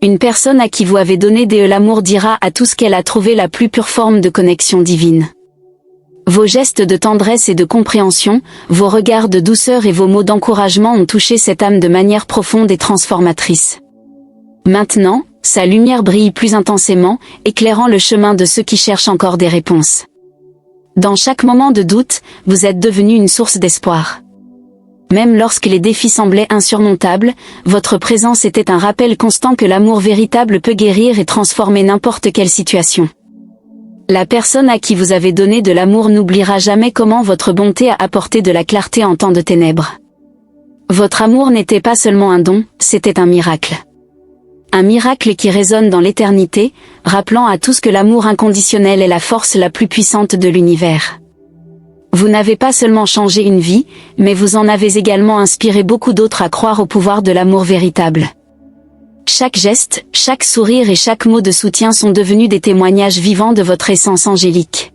Une personne à qui vous avez donné de l'amour dira à tous qu'elle a trouvé la plus pure forme de connexion divine. Vos gestes de tendresse et de compréhension, vos regards de douceur et vos mots d'encouragement ont touché cette âme de manière profonde et transformatrice. Maintenant, sa lumière brille plus intensément, éclairant le chemin de ceux qui cherchent encore des réponses. Dans chaque moment de doute, vous êtes devenu une source d'espoir. Même lorsque les défis semblaient insurmontables, votre présence était un rappel constant que l'amour véritable peut guérir et transformer n'importe quelle situation. La personne à qui vous avez donné de l'amour n'oubliera jamais comment votre bonté a apporté de la clarté en temps de ténèbres. Votre amour n'était pas seulement un don, c'était un miracle. Un miracle qui résonne dans l'éternité, rappelant à tous que l'amour inconditionnel est la force la plus puissante de l'univers. Vous n'avez pas seulement changé une vie, mais vous en avez également inspiré beaucoup d'autres à croire au pouvoir de l'amour véritable. Chaque geste, chaque sourire et chaque mot de soutien sont devenus des témoignages vivants de votre essence angélique.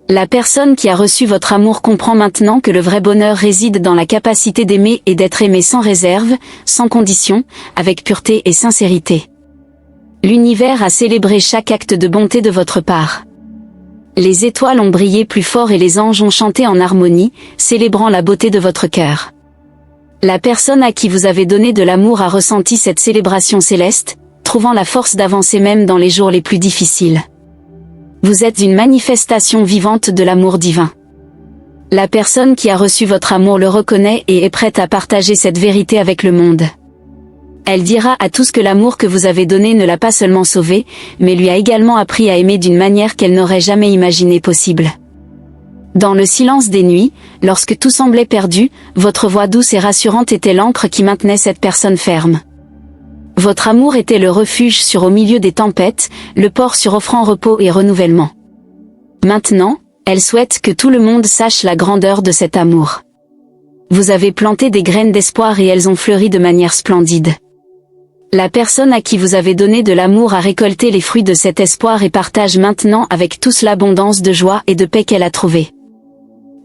La personne qui a reçu votre amour comprend maintenant que le vrai bonheur réside dans la capacité d'aimer et d'être aimé sans réserve, sans condition, avec pureté et sincérité. L'univers a célébré chaque acte de bonté de votre part. Les étoiles ont brillé plus fort et les anges ont chanté en harmonie, célébrant la beauté de votre cœur. La personne à qui vous avez donné de l'amour a ressenti cette célébration céleste, trouvant la force d'avancer même dans les jours les plus difficiles. Vous êtes une manifestation vivante de l'amour divin. La personne qui a reçu votre amour le reconnaît et est prête à partager cette vérité avec le monde. Elle dira à tous que l'amour que vous avez donné ne l'a pas seulement sauvée, mais lui a également appris à aimer d'une manière qu'elle n'aurait jamais imaginé possible. Dans le silence des nuits, lorsque tout semblait perdu, votre voix douce et rassurante était l'encre qui maintenait cette personne ferme. Votre amour était le refuge sûr au milieu des tempêtes, le port sûr offrant repos et renouvellement. Maintenant, elle souhaite que tout le monde sache la grandeur de cet amour. Vous avez planté des graines d'espoir et elles ont fleuri de manière splendide. La personne à qui vous avez donné de l'amour a récolté les fruits de cet espoir et partage maintenant avec tous l'abondance de joie et de paix qu'elle a trouvée.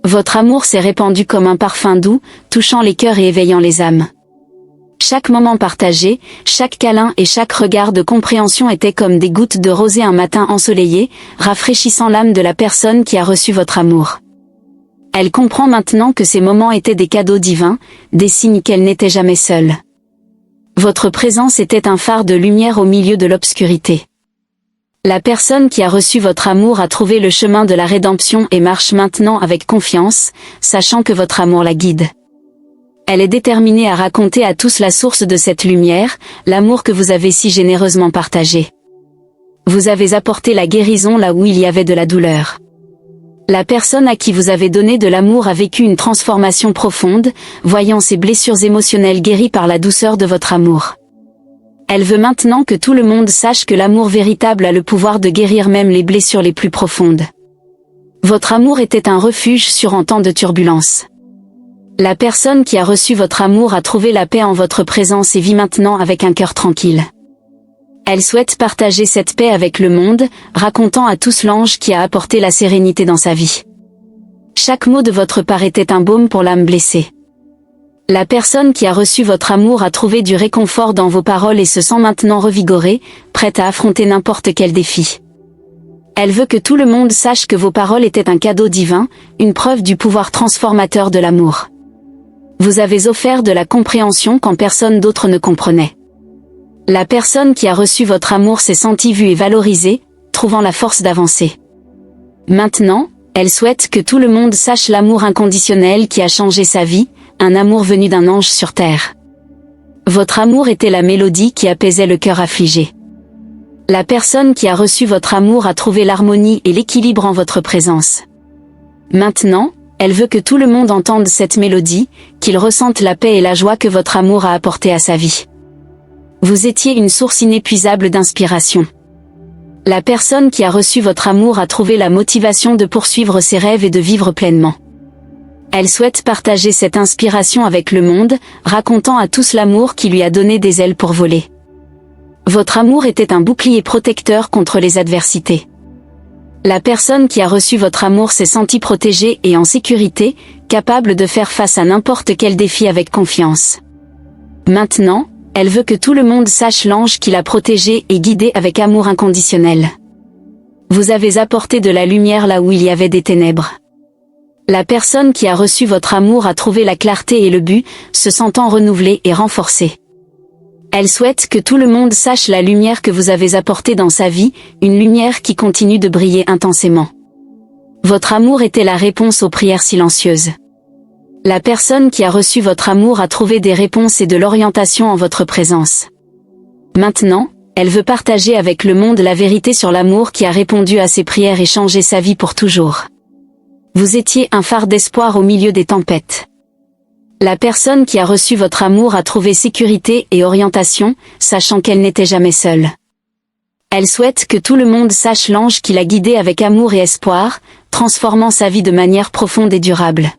Votre amour s'est répandu comme un parfum doux, touchant les cœurs et éveillant les âmes. Chaque moment partagé, chaque câlin et chaque regard de compréhension étaient comme des gouttes de rosée un matin ensoleillé, rafraîchissant l'âme de la personne qui a reçu votre amour. Elle comprend maintenant que ces moments étaient des cadeaux divins, des signes qu'elle n'était jamais seule. Votre présence était un phare de lumière au milieu de l'obscurité. La personne qui a reçu votre amour a trouvé le chemin de la rédemption et marche maintenant avec confiance, sachant que votre amour la guide. Elle est déterminée à raconter à tous la source de cette lumière, l'amour que vous avez si généreusement partagé. Vous avez apporté la guérison là où il y avait de la douleur. La personne à qui vous avez donné de l'amour a vécu une transformation profonde, voyant ses blessures émotionnelles guéries par la douceur de votre amour. Elle veut maintenant que tout le monde sache que l'amour véritable a le pouvoir de guérir même les blessures les plus profondes. Votre amour était un refuge sûr en temps de turbulence. La personne qui a reçu votre amour a trouvé la paix en votre présence et vit maintenant avec un cœur tranquille. Elle souhaite partager cette paix avec le monde, racontant à tous l'ange qui a apporté la sérénité dans sa vie. Chaque mot de votre part était un baume pour l'âme blessée. La personne qui a reçu votre amour a trouvé du réconfort dans vos paroles et se sent maintenant revigorée, prête à affronter n'importe quel défi. Elle veut que tout le monde sache que vos paroles étaient un cadeau divin, une preuve du pouvoir transformateur de l'amour. Vous avez offert de la compréhension quand personne d'autre ne comprenait. La personne qui a reçu votre amour s'est sentie vue et valorisée, trouvant la force d'avancer. Maintenant, elle souhaite que tout le monde sache l'amour inconditionnel qui a changé sa vie, un amour venu d'un ange sur terre. Votre amour était la mélodie qui apaisait le cœur affligé. La personne qui a reçu votre amour a trouvé l'harmonie et l'équilibre en votre présence. Maintenant, elle veut que tout le monde entende cette mélodie, qu'il ressente la paix et la joie que votre amour a apporté à sa vie. Vous étiez une source inépuisable d'inspiration. La personne qui a reçu votre amour a trouvé la motivation de poursuivre ses rêves et de vivre pleinement. Elle souhaite partager cette inspiration avec le monde, racontant à tous l'amour qui lui a donné des ailes pour voler. Votre amour était un bouclier protecteur contre les adversités. La personne qui a reçu votre amour s'est sentie protégée et en sécurité, capable de faire face à n'importe quel défi avec confiance. Maintenant, Elle veut que tout le monde sache l'ange qui l'a protégée et guidée avec amour inconditionnel. Vous avez apporté de la lumière là où il y avait des ténèbres. La personne qui a reçu votre amour a trouvé la clarté et le but, se sentant renouvelée et renforcée. Elle souhaite que tout le monde sache la lumière que vous avez apportée dans sa vie, une lumière qui continue de briller intensément. Votre amour était la réponse aux prières silencieuses. La personne qui a reçu votre amour a trouvé des réponses et de l'orientation en votre présence. Maintenant, elle veut partager avec le monde la vérité sur l'amour qui a répondu à ses prières et changé sa vie pour toujours. Vous étiez un phare d'espoir au milieu des tempêtes. La personne qui a reçu votre amour a trouvé sécurité et orientation, sachant qu'elle n'était jamais seule. Elle souhaite que tout le monde sache l'ange qui l'a guidée avec amour et espoir, transformant sa vie de manière profonde et durable.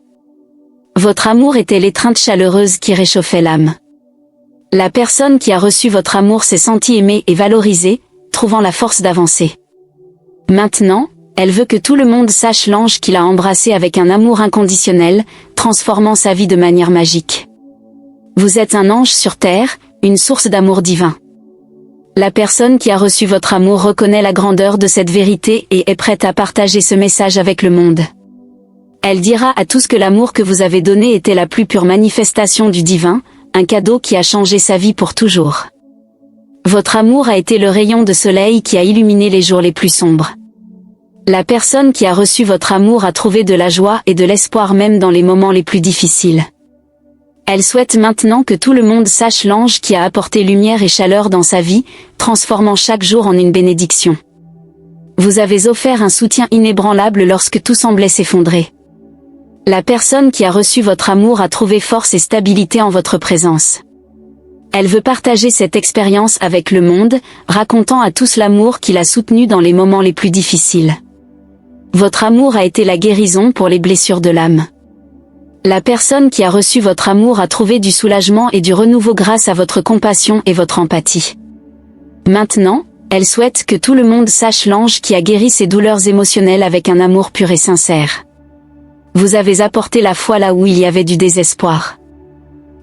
Votre amour était l'étreinte chaleureuse qui réchauffait l'âme. La personne qui a reçu votre amour s'est sentie aimée et valorisée, trouvant la force d'avancer. Maintenant, elle veut que tout le monde sache l'ange qui l'a embrassée avec un amour inconditionnel, transformant sa vie de manière magique. Vous êtes un ange sur terre, une source d'amour divin. La personne qui a reçu votre amour reconnaît la grandeur de cette vérité et est prête à partager ce message avec le monde. Elle dira à tous que l'amour que vous avez donné était la plus pure manifestation du divin, un cadeau qui a changé sa vie pour toujours. Votre amour a été le rayon de soleil qui a illuminé les jours les plus sombres. La personne qui a reçu votre amour a trouvé de la joie et de l'espoir même dans les moments les plus difficiles. Elle souhaite maintenant que tout le monde sache l'ange qui a apporté lumière et chaleur dans sa vie, transformant chaque jour en une bénédiction. Vous avez offert un soutien inébranlable lorsque tout semblait s'effondrer. La personne qui a reçu votre amour a trouvé force et stabilité en votre présence. Elle veut partager cette expérience avec le monde, racontant à tous l'amour qui l'a soutenu dans les moments les plus difficiles. Votre amour a été la guérison pour les blessures de l'âme. La personne qui a reçu votre amour a trouvé du soulagement et du renouveau grâce à votre compassion et votre empathie. Maintenant, elle souhaite que tout le monde sache l'ange qui a guéri ses douleurs émotionnelles avec un amour pur et sincère. Vous avez apporté la foi là où il y avait du désespoir.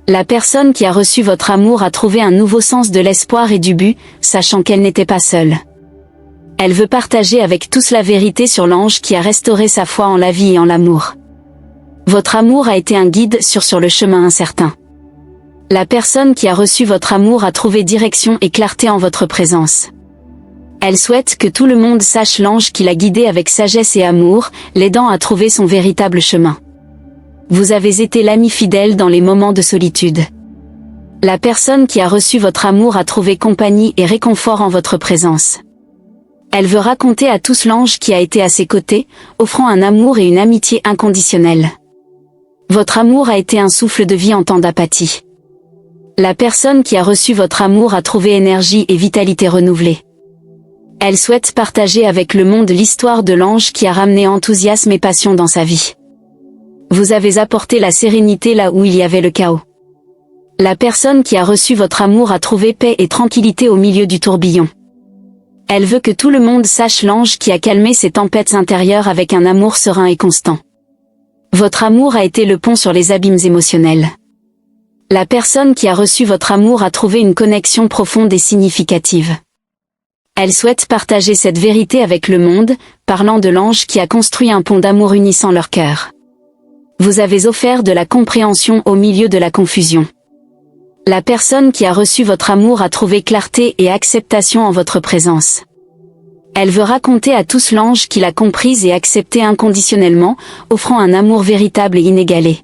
La personne qui a reçu votre amour a trouvé un nouveau sens de l'espoir et du but, sachant qu'elle n'était pas seule. Elle veut partager avec tous la vérité sur l'ange qui a restauré sa foi en la vie et en l'amour. Votre amour a été un guide sur le chemin incertain. La personne qui a reçu votre amour a trouvé direction et clarté en votre présence. Elle souhaite que tout le monde sache l'ange qui l'a guidée avec sagesse et amour, l'aidant à trouver son véritable chemin. Vous avez été l'ami fidèle dans les moments de solitude. La personne qui a reçu votre amour a trouvé compagnie et réconfort en votre présence. Elle veut raconter à tous l'ange qui a été à ses côtés, offrant un amour et une amitié inconditionnelle. Votre amour a été un souffle de vie en temps d'apathie. La personne qui a reçu votre amour a trouvé énergie et vitalité renouvelée. Elle souhaite partager avec le monde l'histoire de l'ange qui a ramené enthousiasme et passion dans sa vie. Vous avez apporté la sérénité là où il y avait le chaos. La personne qui a reçu votre amour a trouvé paix et tranquillité au milieu du tourbillon. Elle veut que tout le monde sache l'ange qui a calmé ses tempêtes intérieures avec un amour serein et constant. Votre amour a été le pont sur les abîmes émotionnels. La personne qui a reçu votre amour a trouvé une connexion profonde et significative. Elle souhaite partager cette vérité avec le monde, parlant de l'ange qui a construit un pont d'amour unissant leurs cœurs. Vous avez offert de la compréhension au milieu de la confusion. La personne qui a reçu votre amour a trouvé clarté et acceptation en votre présence. Elle veut raconter à tous l'ange qui l'a comprise et acceptée inconditionnellement, offrant un amour véritable et inégalé.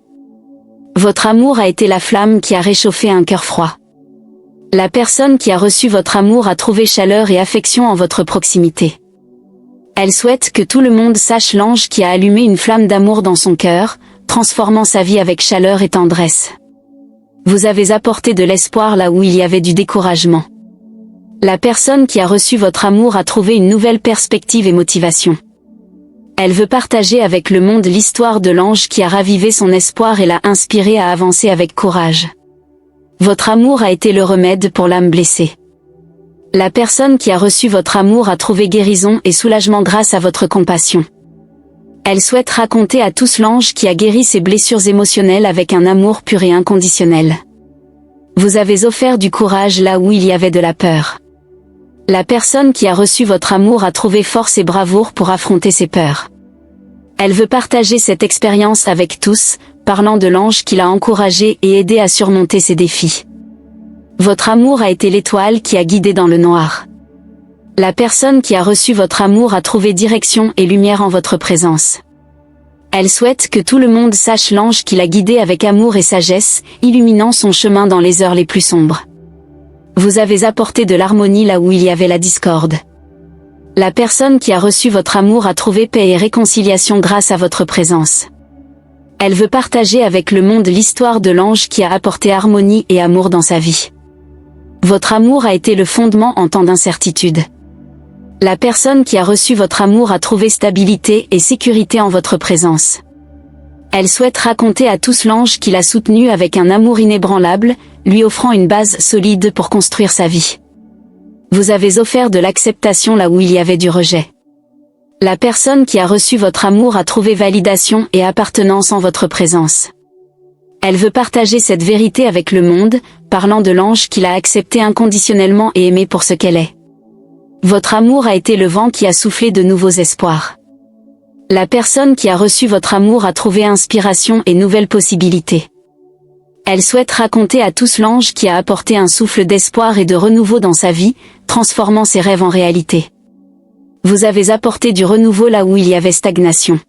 Votre amour a été la flamme qui a réchauffé un cœur froid. La personne qui a reçu votre amour a trouvé chaleur et affection en votre proximité. Elle souhaite que tout le monde sache l'ange qui a allumé une flamme d'amour dans son cœur, transformant sa vie avec chaleur et tendresse. Vous avez apporté de l'espoir là où il y avait du découragement. La personne qui a reçu votre amour a trouvé une nouvelle perspective et motivation. Elle veut partager avec le monde l'histoire de l'ange qui a ravivé son espoir et l'a inspiré à avancer avec courage. Votre amour a été le remède pour l'âme blessée. La personne qui a reçu votre amour a trouvé guérison et soulagement grâce à votre compassion. Elle souhaite raconter à tous l'ange qui a guéri ses blessures émotionnelles avec un amour pur et inconditionnel. Vous avez offert du courage là où il y avait de la peur. La personne qui a reçu votre amour a trouvé force et bravoure pour affronter ses peurs. Elle veut partager cette expérience avec tous, parlant de l'ange qui l'a encouragé et aidé à surmonter ses défis. Votre amour a été l'étoile qui a guidé dans le noir. La personne qui a reçu votre amour a trouvé direction et lumière en votre présence. Elle souhaite que tout le monde sache l'ange qui l'a guidé avec amour et sagesse, illuminant son chemin dans les heures les plus sombres. Vous avez apporté de l'harmonie là où il y avait la discorde. La personne qui a reçu votre amour a trouvé paix et réconciliation grâce à votre présence. Elle veut partager avec le monde l'histoire de l'ange qui a apporté harmonie et amour dans sa vie. Votre amour a été le fondement en temps d'incertitude. La personne qui a reçu votre amour a trouvé stabilité et sécurité en votre présence. Elle souhaite raconter à tous l'ange qui l'a soutenu avec un amour inébranlable, lui offrant une base solide pour construire sa vie. Vous avez offert de l'acceptation là où il y avait du rejet. La personne qui a reçu votre amour a trouvé validation et appartenance en votre présence. Elle veut partager cette vérité avec le monde, parlant de l'ange qui l'a accepté inconditionnellement et aimé pour ce qu'elle est. Votre amour a été le vent qui a soufflé de nouveaux espoirs. La personne qui a reçu votre amour a trouvé inspiration et nouvelles possibilités. Elle souhaite raconter à tous l'ange qui a apporté un souffle d'espoir et de renouveau dans sa vie, transformant ses rêves en réalité. Vous avez apporté du renouveau là où il y avait stagnation.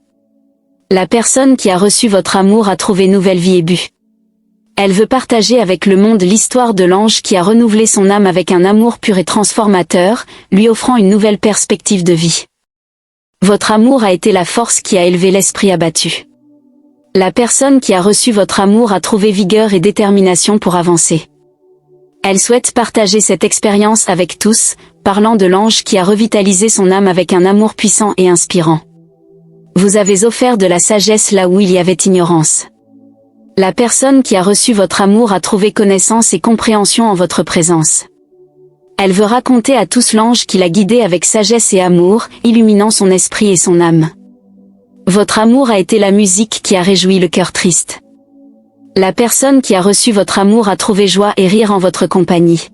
La personne qui a reçu votre amour a trouvé nouvelle vie et but. Elle veut partager avec le monde l'histoire de l'ange qui a renouvelé son âme avec un amour pur et transformateur, lui offrant une nouvelle perspective de vie. Votre amour a été la force qui a élevé l'esprit abattu. La personne qui a reçu votre amour a trouvé vigueur et détermination pour avancer. Elle souhaite partager cette expérience avec tous, parlant de l'ange qui a revitalisé son âme avec un amour puissant et inspirant. Vous avez offert de la sagesse là où il y avait ignorance. La personne qui a reçu votre amour a trouvé connaissance et compréhension en votre présence. Elle veut raconter à tous l'ange qui l'a guidé avec sagesse et amour, illuminant son esprit et son âme. Votre amour a été la musique qui a réjoui le cœur triste. La personne qui a reçu votre amour a trouvé joie et rire en votre compagnie.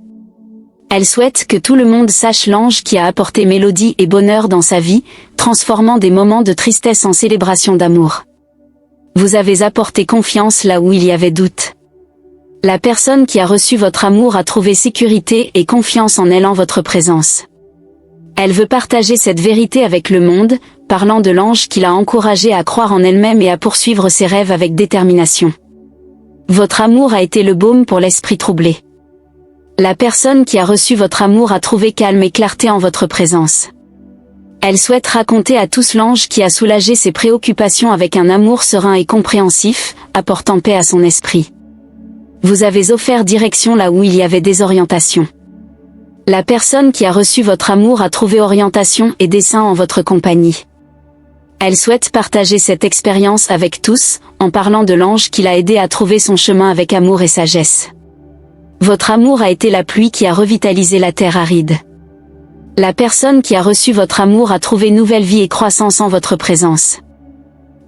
Elle souhaite que tout le monde sache l'ange qui a apporté mélodie et bonheur dans sa vie, transformant des moments de tristesse en célébration d'amour. Vous avez apporté confiance là où il y avait doute. La personne qui a reçu votre amour a trouvé sécurité et confiance en elle en votre présence. Elle veut partager cette vérité avec le monde, parlant de l'ange qui l'a encouragée à croire en elle-même et à poursuivre ses rêves avec détermination. Votre amour a été le baume pour l'esprit troublé. La personne qui a reçu votre amour a trouvé calme et clarté en votre présence. Elle souhaite raconter à tous l'ange qui a soulagé ses préoccupations avec un amour serein et compréhensif, apportant paix à son esprit. Vous avez offert direction là où il y avait désorientation. La personne qui a reçu votre amour a trouvé orientation et dessein en votre compagnie. Elle souhaite partager cette expérience avec tous, en parlant de l'ange qui l'a aidé à trouver son chemin avec amour et sagesse. Votre amour a été la pluie qui a revitalisé la terre aride. La personne qui a reçu votre amour a trouvé nouvelle vie et croissance en votre présence.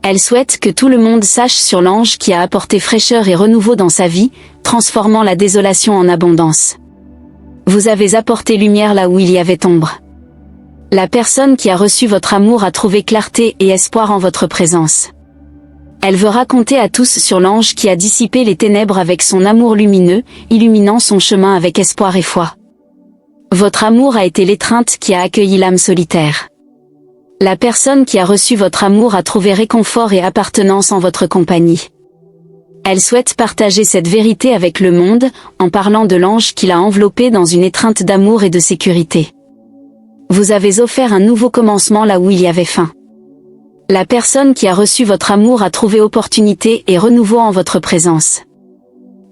Elle souhaite que tout le monde sache sur l'ange qui a apporté fraîcheur et renouveau dans sa vie, transformant la désolation en abondance. Vous avez apporté lumière là où il y avait ombre. La personne qui a reçu votre amour a trouvé clarté et espoir en votre présence. Elle veut raconter à tous sur l'ange qui a dissipé les ténèbres avec son amour lumineux, illuminant son chemin avec espoir et foi. Votre amour a été l'étreinte qui a accueilli l'âme solitaire. La personne qui a reçu votre amour a trouvé réconfort et appartenance en votre compagnie. Elle souhaite partager cette vérité avec le monde, en parlant de l'ange qui l'a enveloppé dans une étreinte d'amour et de sécurité. Vous avez offert un nouveau commencement là où il y avait faim. La personne qui a reçu votre amour a trouvé opportunité et renouveau en votre présence.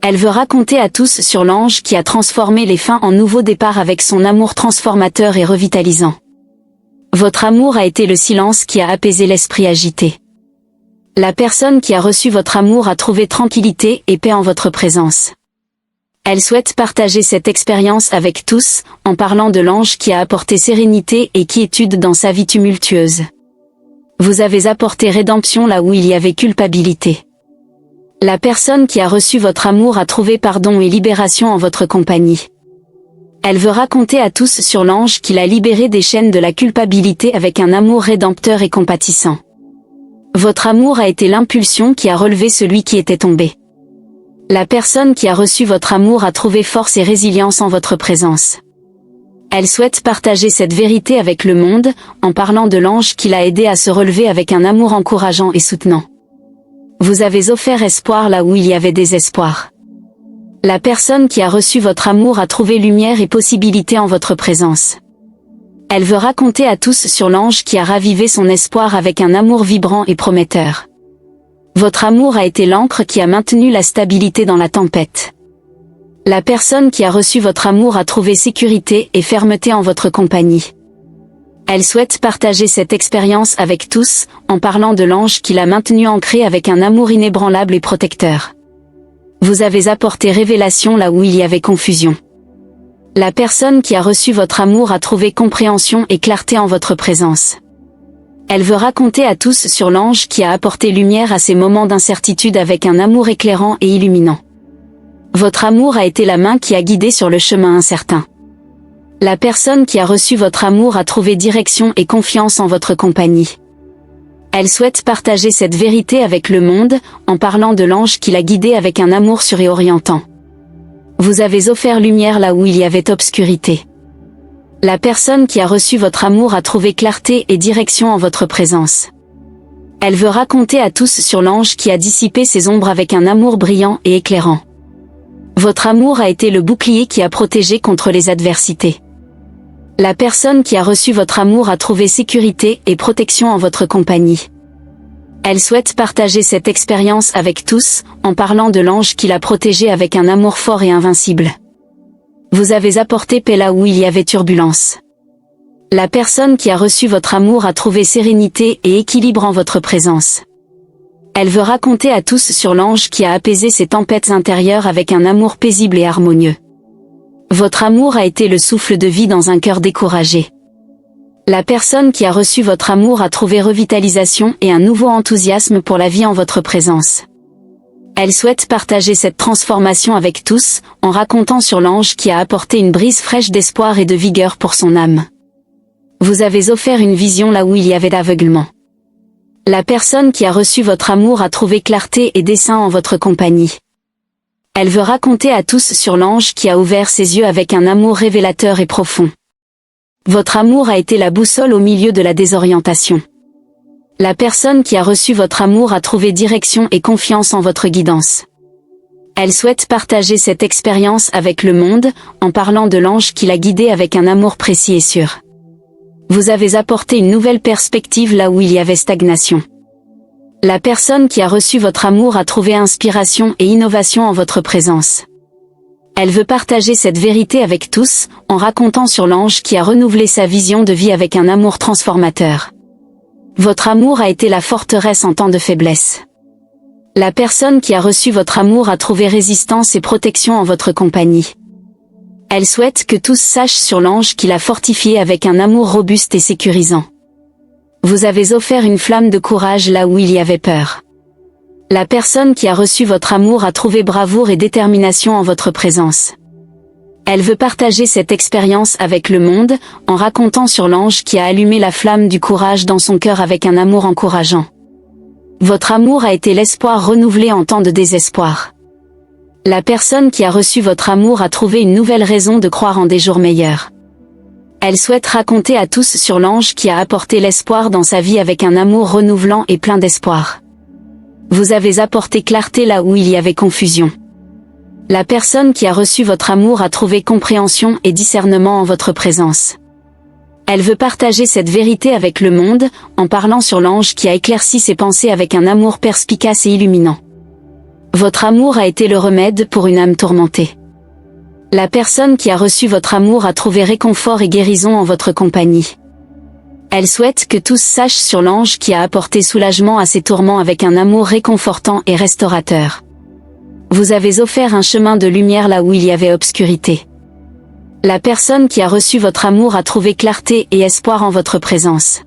Elle veut raconter à tous sur l'ange qui a transformé les fins en nouveaux départs avec son amour transformateur et revitalisant. Votre amour a été le silence qui a apaisé l'esprit agité. La personne qui a reçu votre amour a trouvé tranquillité et paix en votre présence. Elle souhaite partager cette expérience avec tous, en parlant de l'ange qui a apporté sérénité et quiétude dans sa vie tumultueuse. Vous avez apporté rédemption là où il y avait culpabilité. La personne qui a reçu votre amour a trouvé pardon et libération en votre compagnie. Elle veut raconter à tous sur l'ange qui l'a libéré des chaînes de la culpabilité avec un amour rédempteur et compatissant. Votre amour a été l'impulsion qui a relevé celui qui était tombé. La personne qui a reçu votre amour a trouvé force et résilience en votre présence. Elle souhaite partager cette vérité avec le monde, en parlant de l'ange qui l'a aidé à se relever avec un amour encourageant et soutenant. Vous avez offert espoir là où il y avait désespoir. La personne qui a reçu votre amour a trouvé lumière et possibilité en votre présence. Elle veut raconter à tous sur l'ange qui a ravivé son espoir avec un amour vibrant et prometteur. Votre amour a été l'encre qui a maintenu la stabilité dans la tempête. La personne qui a reçu votre amour a trouvé sécurité et fermeté en votre compagnie. Elle souhaite partager cette expérience avec tous, en parlant de l'ange qui l'a maintenu ancré avec un amour inébranlable et protecteur. Vous avez apporté révélation là où il y avait confusion. La personne qui a reçu votre amour a trouvé compréhension et clarté en votre présence. Elle veut raconter à tous sur l'ange qui a apporté lumière à ces moments d'incertitude avec un amour éclairant et illuminant. Votre amour a été la main qui a guidé sur le chemin incertain. La personne qui a reçu votre amour a trouvé direction et confiance en votre compagnie. Elle souhaite partager cette vérité avec le monde, en parlant de l'ange qui l'a guidé avec un amour sûr et orientant. Vous avez offert lumière là où il y avait obscurité. La personne qui a reçu votre amour a trouvé clarté et direction en votre présence. Elle veut raconter à tous sur l'ange qui a dissipé ses ombres avec un amour brillant et éclairant. Votre amour a été le bouclier qui a protégé contre les adversités. La personne qui a reçu votre amour a trouvé sécurité et protection en votre compagnie. Elle souhaite partager cette expérience avec tous, en parlant de l'ange qui l'a protégé avec un amour fort et invincible. Vous avez apporté paix là où il y avait turbulence. La personne qui a reçu votre amour a trouvé sérénité et équilibre en votre présence. Elle veut raconter à tous sur l'ange qui a apaisé ses tempêtes intérieures avec un amour paisible et harmonieux. Votre amour a été le souffle de vie dans un cœur découragé. La personne qui a reçu votre amour a trouvé revitalisation et un nouveau enthousiasme pour la vie en votre présence. Elle souhaite partager cette transformation avec tous, en racontant sur l'ange qui a apporté une brise fraîche d'espoir et de vigueur pour son âme. Vous avez offert une vision là où il y avait l'aveuglement. La personne qui a reçu votre amour a trouvé clarté et dessein en votre compagnie. Elle veut raconter à tous sur l'ange qui a ouvert ses yeux avec un amour révélateur et profond. Votre amour a été la boussole au milieu de la désorientation. La personne qui a reçu votre amour a trouvé direction et confiance en votre guidance. Elle souhaite partager cette expérience avec le monde, en parlant de l'ange qui l'a guidé avec un amour précis et sûr. Vous avez apporté une nouvelle perspective là où il y avait stagnation. La personne qui a reçu votre amour a trouvé inspiration et innovation en votre présence. Elle veut partager cette vérité avec tous, en racontant sur l'ange qui a renouvelé sa vision de vie avec un amour transformateur. Votre amour a été la forteresse en temps de faiblesse. La personne qui a reçu votre amour a trouvé résistance et protection en votre compagnie. Elle souhaite que tous sachent sur l'ange qui l'a fortifié avec un amour robuste et sécurisant. Vous avez offert une flamme de courage là où il y avait peur. La personne qui a reçu votre amour a trouvé bravoure et détermination en votre présence. Elle veut partager cette expérience avec le monde, en racontant sur l'ange qui a allumé la flamme du courage dans son cœur avec un amour encourageant. Votre amour a été l'espoir renouvelé en temps de désespoir. La personne qui a reçu votre amour a trouvé une nouvelle raison de croire en des jours meilleurs. Elle souhaite raconter à tous sur l'ange qui a apporté l'espoir dans sa vie avec un amour renouvelant et plein d'espoir. Vous avez apporté clarté là où il y avait confusion. La personne qui a reçu votre amour a trouvé compréhension et discernement en votre présence. Elle veut partager cette vérité avec le monde, en parlant sur l'ange qui a éclairci ses pensées avec un amour perspicace et illuminant. Votre amour a été le remède pour une âme tourmentée. La personne qui a reçu votre amour a trouvé réconfort et guérison en votre compagnie. Elle souhaite que tous sachent sur l'ange qui a apporté soulagement à ses tourments avec un amour réconfortant et restaurateur. Vous avez offert un chemin de lumière là où il y avait obscurité. La personne qui a reçu votre amour a trouvé clarté et espoir en votre présence.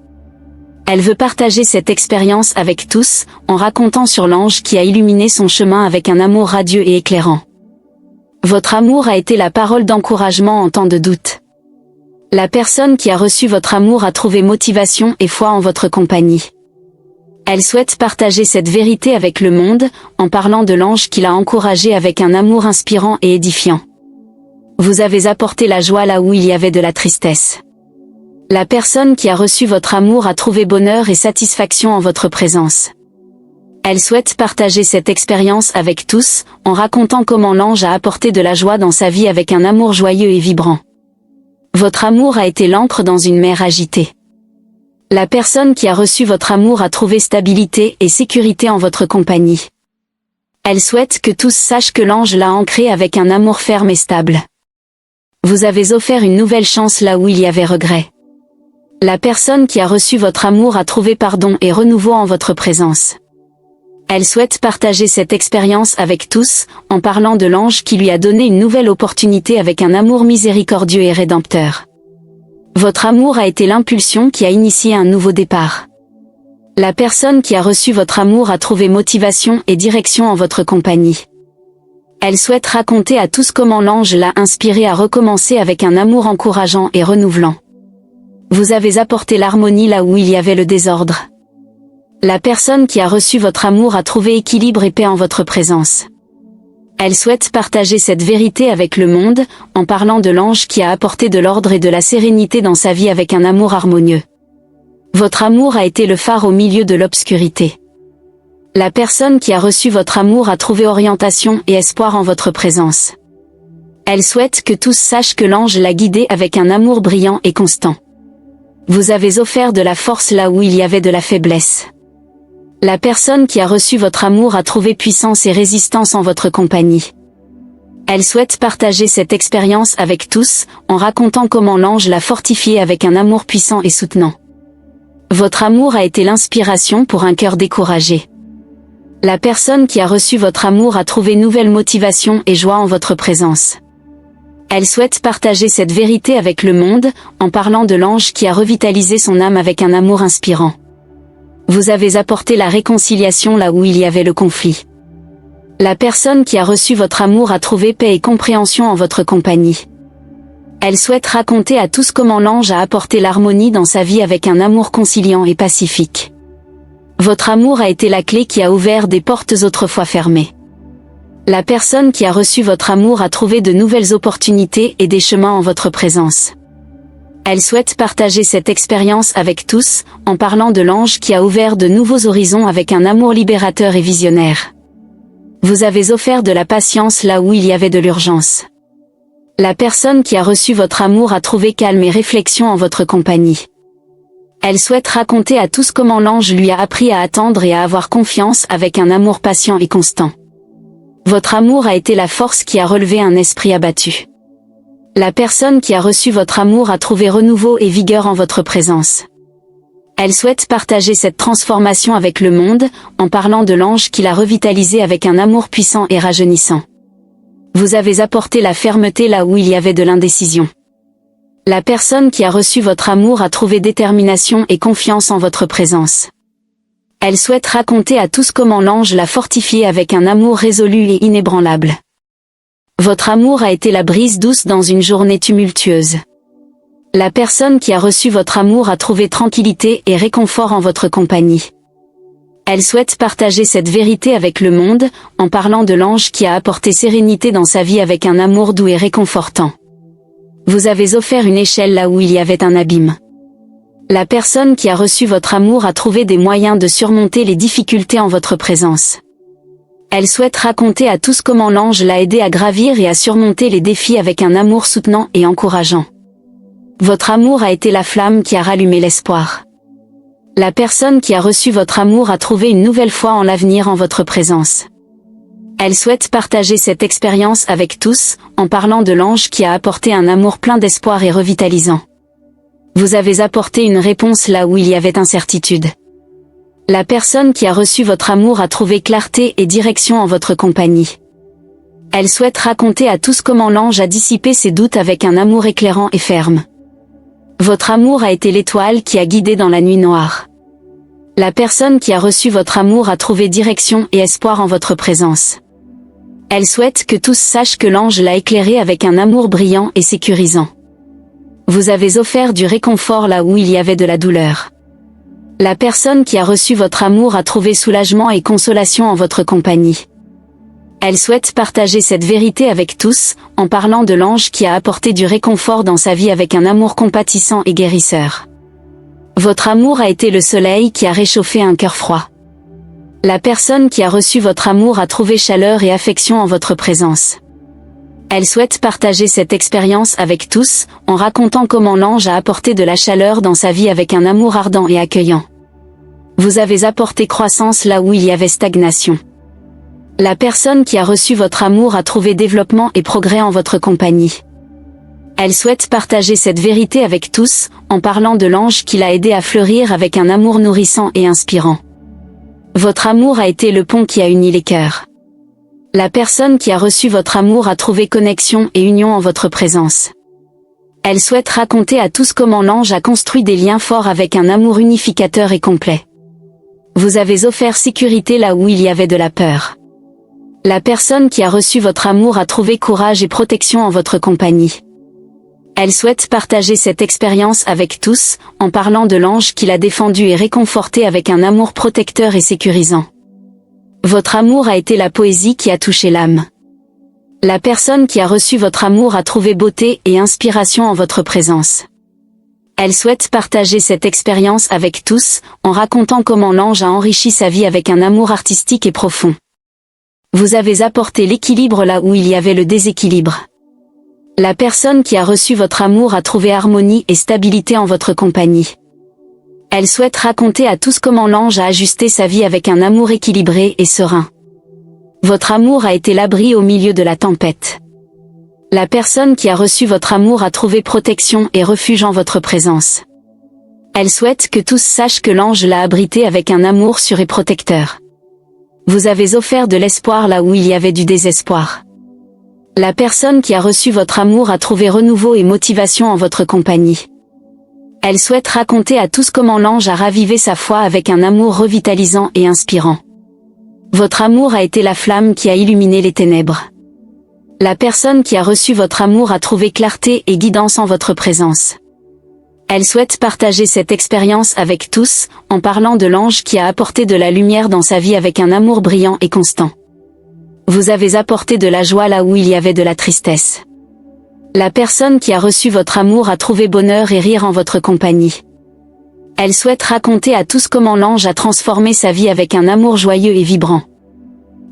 Elle veut partager cette expérience avec tous, en racontant sur l'ange qui a illuminé son chemin avec un amour radieux et éclairant. Votre amour a été la parole d'encouragement en temps de doute. La personne qui a reçu votre amour a trouvé motivation et foi en votre compagnie. Elle souhaite partager cette vérité avec le monde, en parlant de l'ange qui l'a encouragé avec un amour inspirant et édifiant. Vous avez apporté la joie là où il y avait de la tristesse. La personne qui a reçu votre amour a trouvé bonheur et satisfaction en votre présence. Elle souhaite partager cette expérience avec tous, en racontant comment l'ange a apporté de la joie dans sa vie avec un amour joyeux et vibrant. Votre amour a été l'ancre dans une mer agitée. La personne qui a reçu votre amour a trouvé stabilité et sécurité en votre compagnie. Elle souhaite que tous sachent que l'ange l'a ancré avec un amour ferme et stable. Vous avez offert une nouvelle chance là où il y avait regret. La personne qui a reçu votre amour a trouvé pardon et renouveau en votre présence. Elle souhaite partager cette expérience avec tous, en parlant de l'ange qui lui a donné une nouvelle opportunité avec un amour miséricordieux et rédempteur. Votre amour a été l'impulsion qui a initié un nouveau départ. La personne qui a reçu votre amour a trouvé motivation et direction en votre compagnie. Elle souhaite raconter à tous comment l'ange l'a inspiré à recommencer avec un amour encourageant et renouvelant. Vous avez apporté l'harmonie là où il y avait le désordre. La personne qui a reçu votre amour a trouvé équilibre et paix en votre présence. Elle souhaite partager cette vérité avec le monde, en parlant de l'ange qui a apporté de l'ordre et de la sérénité dans sa vie avec un amour harmonieux. Votre amour a été le phare au milieu de l'obscurité. La personne qui a reçu votre amour a trouvé orientation et espoir en votre présence. Elle souhaite que tous sachent que l'ange l'a guidé avec un amour brillant et constant. Vous avez offert de la force là où il y avait de la faiblesse. La personne qui a reçu votre amour a trouvé puissance et résistance en votre compagnie. Elle souhaite partager cette expérience avec tous, en racontant comment l'ange l'a fortifié avec un amour puissant et soutenant. Votre amour a été l'inspiration pour un cœur découragé. La personne qui a reçu votre amour a trouvé nouvelle motivation et joie en votre présence. Elle souhaite partager cette vérité avec le monde, en parlant de l'ange qui a revitalisé son âme avec un amour inspirant. Vous avez apporté la réconciliation là où il y avait le conflit. La personne qui a reçu votre amour a trouvé paix et compréhension en votre compagnie. Elle souhaite raconter à tous comment l'ange a apporté l'harmonie dans sa vie avec un amour conciliant et pacifique. Votre amour a été la clé qui a ouvert des portes autrefois fermées. La personne qui a reçu votre amour a trouvé de nouvelles opportunités et des chemins en votre présence. Elle souhaite partager cette expérience avec tous, en parlant de l'ange qui a ouvert de nouveaux horizons avec un amour libérateur et visionnaire. Vous avez offert de la patience là où il y avait de l'urgence. La personne qui a reçu votre amour a trouvé calme et réflexion en votre compagnie. Elle souhaite raconter à tous comment l'ange lui a appris à attendre et à avoir confiance avec un amour patient et constant. Votre amour a été la force qui a relevé un esprit abattu. La personne qui a reçu votre amour a trouvé renouveau et vigueur en votre présence. Elle souhaite partager cette transformation avec le monde, en parlant de l'ange qui l'a revitalisé avec un amour puissant et rajeunissant. Vous avez apporté la fermeté là où il y avait de l'indécision. La personne qui a reçu votre amour a trouvé détermination et confiance en votre présence. Elle souhaite raconter à tous comment l'ange l'a fortifié avec un amour résolu et inébranlable. Votre amour a été la brise douce dans une journée tumultueuse. La personne qui a reçu votre amour a trouvé tranquillité et réconfort en votre compagnie. Elle souhaite partager cette vérité avec le monde, en parlant de l'ange qui a apporté sérénité dans sa vie avec un amour doux et réconfortant. Vous avez offert une échelle là où il y avait un abîme. La personne qui a reçu votre amour a trouvé des moyens de surmonter les difficultés en votre présence. Elle souhaite raconter à tous comment l'ange l'a aidé à gravir et à surmonter les défis avec un amour soutenant et encourageant. Votre amour a été la flamme qui a rallumé l'espoir. La personne qui a reçu votre amour a trouvé une nouvelle foi en l'avenir en votre présence. Elle souhaite partager cette expérience avec tous, en parlant de l'ange qui a apporté un amour plein d'espoir et revitalisant. Vous avez apporté une réponse là où il y avait incertitude. La personne qui a reçu votre amour a trouvé clarté et direction en votre compagnie. Elle souhaite raconter à tous comment l'ange a dissipé ses doutes avec un amour éclairant et ferme. Votre amour a été l'étoile qui a guidé dans la nuit noire. La personne qui a reçu votre amour a trouvé direction et espoir en votre présence. Elle souhaite que tous sachent que l'ange l'a éclairé avec un amour brillant et sécurisant. Vous avez offert du réconfort là où il y avait de la douleur. La personne qui a reçu votre amour a trouvé soulagement et consolation en votre compagnie. Elle souhaite partager cette vérité avec tous, en parlant de l'ange qui a apporté du réconfort dans sa vie avec un amour compatissant et guérisseur. Votre amour a été le soleil qui a réchauffé un cœur froid. La personne qui a reçu votre amour a trouvé chaleur et affection en votre présence. Elle souhaite partager cette expérience avec tous, en racontant comment l'ange a apporté de la chaleur dans sa vie avec un amour ardent et accueillant. Vous avez apporté croissance là où il y avait stagnation. La personne qui a reçu votre amour a trouvé développement et progrès en votre compagnie. Elle souhaite partager cette vérité avec tous, en parlant de l'ange qui l'a aidé à fleurir avec un amour nourrissant et inspirant. Votre amour a été le pont qui a uni les cœurs. La personne qui a reçu votre amour a trouvé connexion et union en votre présence. Elle souhaite raconter à tous comment l'ange a construit des liens forts avec un amour unificateur et complet. Vous avez offert sécurité là où il y avait de la peur. La personne qui a reçu votre amour a trouvé courage et protection en votre compagnie. Elle souhaite partager cette expérience avec tous, en parlant de l'ange qui l'a défendu et réconforté avec un amour protecteur et sécurisant. Votre amour a été la poésie qui a touché l'âme. La personne qui a reçu votre amour a trouvé beauté et inspiration en votre présence. Elle souhaite partager cette expérience avec tous, en racontant comment l'ange a enrichi sa vie avec un amour artistique et profond. Vous avez apporté l'équilibre là où il y avait le déséquilibre. La personne qui a reçu votre amour a trouvé harmonie et stabilité en votre compagnie. Elle souhaite raconter à tous comment l'ange a ajusté sa vie avec un amour équilibré et serein. Votre amour a été l'abri au milieu de la tempête. La personne qui a reçu votre amour a trouvé protection et refuge en votre présence. Elle souhaite que tous sachent que l'ange l'a abrité avec un amour sûr et protecteur. Vous avez offert de l'espoir là où il y avait du désespoir. La personne qui a reçu votre amour a trouvé renouveau et motivation en votre compagnie. Elle souhaite raconter à tous comment l'ange a ravivé sa foi avec un amour revitalisant et inspirant. Votre amour a été la flamme qui a illuminé les ténèbres. La personne qui a reçu votre amour a trouvé clarté et guidance en votre présence. Elle souhaite partager cette expérience avec tous, en parlant de l'ange qui a apporté de la lumière dans sa vie avec un amour brillant et constant. Vous avez apporté de la joie là où il y avait de la tristesse. La personne qui a reçu votre amour a trouvé bonheur et rire en votre compagnie. Elle souhaite raconter à tous comment l'ange a transformé sa vie avec un amour joyeux et vibrant.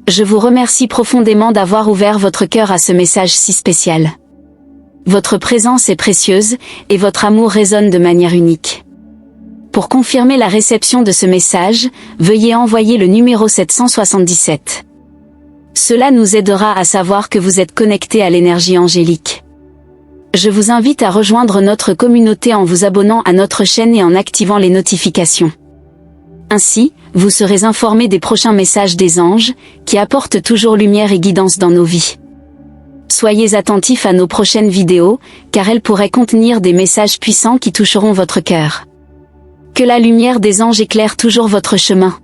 Je vous remercie profondément d'avoir ouvert votre cœur à ce message si spécial. Votre présence est précieuse, et votre amour résonne de manière unique. Pour confirmer la réception de ce message, veuillez envoyer le numéro 777. Cela nous aidera à savoir que vous êtes connecté à l'énergie angélique. Je vous invite à rejoindre notre communauté en vous abonnant à notre chaîne et en activant les notifications. Ainsi, vous serez informés des prochains messages des anges, qui apportent toujours lumière et guidance dans nos vies. Soyez attentifs à nos prochaines vidéos, car elles pourraient contenir des messages puissants qui toucheront votre cœur. Que la lumière des anges éclaire toujours votre chemin.